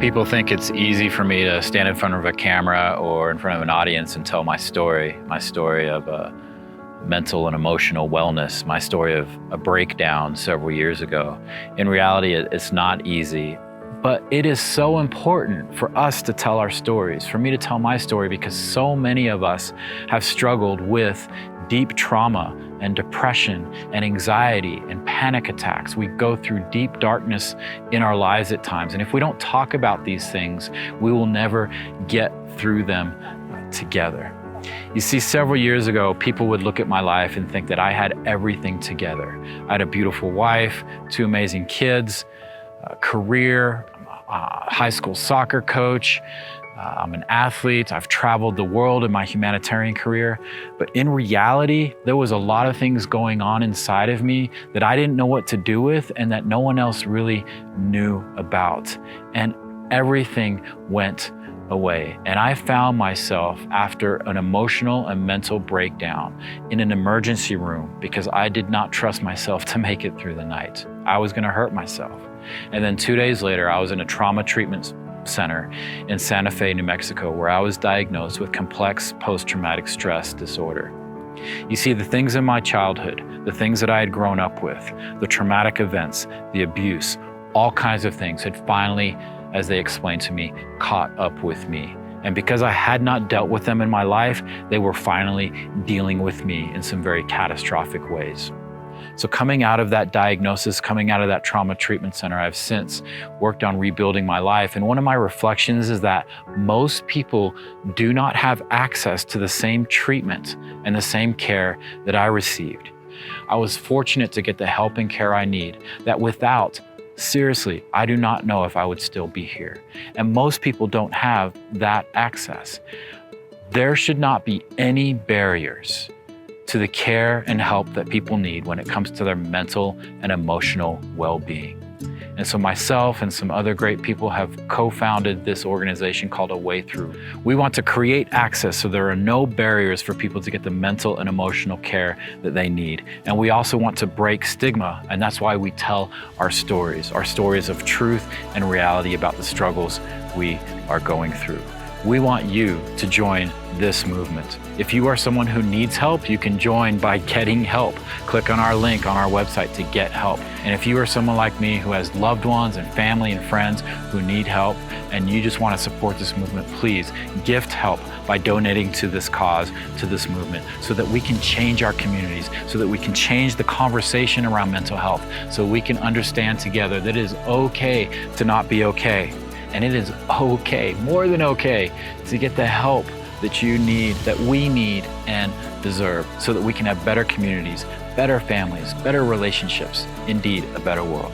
People think it's easy for me to stand in front of a camera or in front of an audience and tell my story of mental and emotional wellness, my story of a breakdown several years ago. In reality, it's not easy, but it is so important for us to tell our stories, for me to tell my story, because so many of us have struggled with deep trauma and depression and anxiety and panic attacks. We go through deep darkness in our lives at times. And if we don't talk about these things, we will never get through them together. You see, several years ago, people would look at my life and think that I had everything together. I had a beautiful wife, 2 amazing kids, a career, a high school soccer coach, I'm an athlete, I've traveled the world in my humanitarian career, but in reality, there was a lot of things going on inside of me that I didn't know what to do with and that no one else really knew about. And everything went away. And I found myself after an emotional and mental breakdown in an emergency room because I did not trust myself to make it through the night. I was gonna hurt myself. And then 2 days later, I was in a trauma treatment center in Santa Fe, New Mexico, where I was diagnosed with complex post-traumatic stress disorder. You see, the things in my childhood, the things that I had grown up with, the traumatic events, the abuse, all kinds of things had finally, as they explained to me, caught up with me. And because I had not dealt with them in my life, they were finally dealing with me in some very catastrophic ways. So coming out of that diagnosis, coming out of that trauma treatment center, I've since worked on rebuilding my life. And one of my reflections is that most people do not have access to the same treatment and the same care that I received. I was fortunate to get the help and care I need that without, seriously, I do not know if I would still be here. And most people don't have that access. There should not be any barriers to the care and help that people need when it comes to their mental and emotional well-being. And so myself and some other great people have co-founded this organization called A Way Thru. We want to create access so there are no barriers for people to get the mental and emotional care that they need. And we also want to break stigma, and that's why we tell our stories of truth and reality about the struggles we are going through. We want you to join this movement. If you are someone who needs help, you can join by getting help. Click on our link on our website to get help. And if you are someone like me who has loved ones and family and friends who need help, and you just want to support this movement, please gift help by donating to this cause, to this movement, so that we can change our communities, so that we can change the conversation around mental health, so we can understand together that it is okay to not be okay. And it is okay, more than okay, to get the help that you need, that we need and deserve, so that we can have better communities, better families, better relationships, indeed, a better world.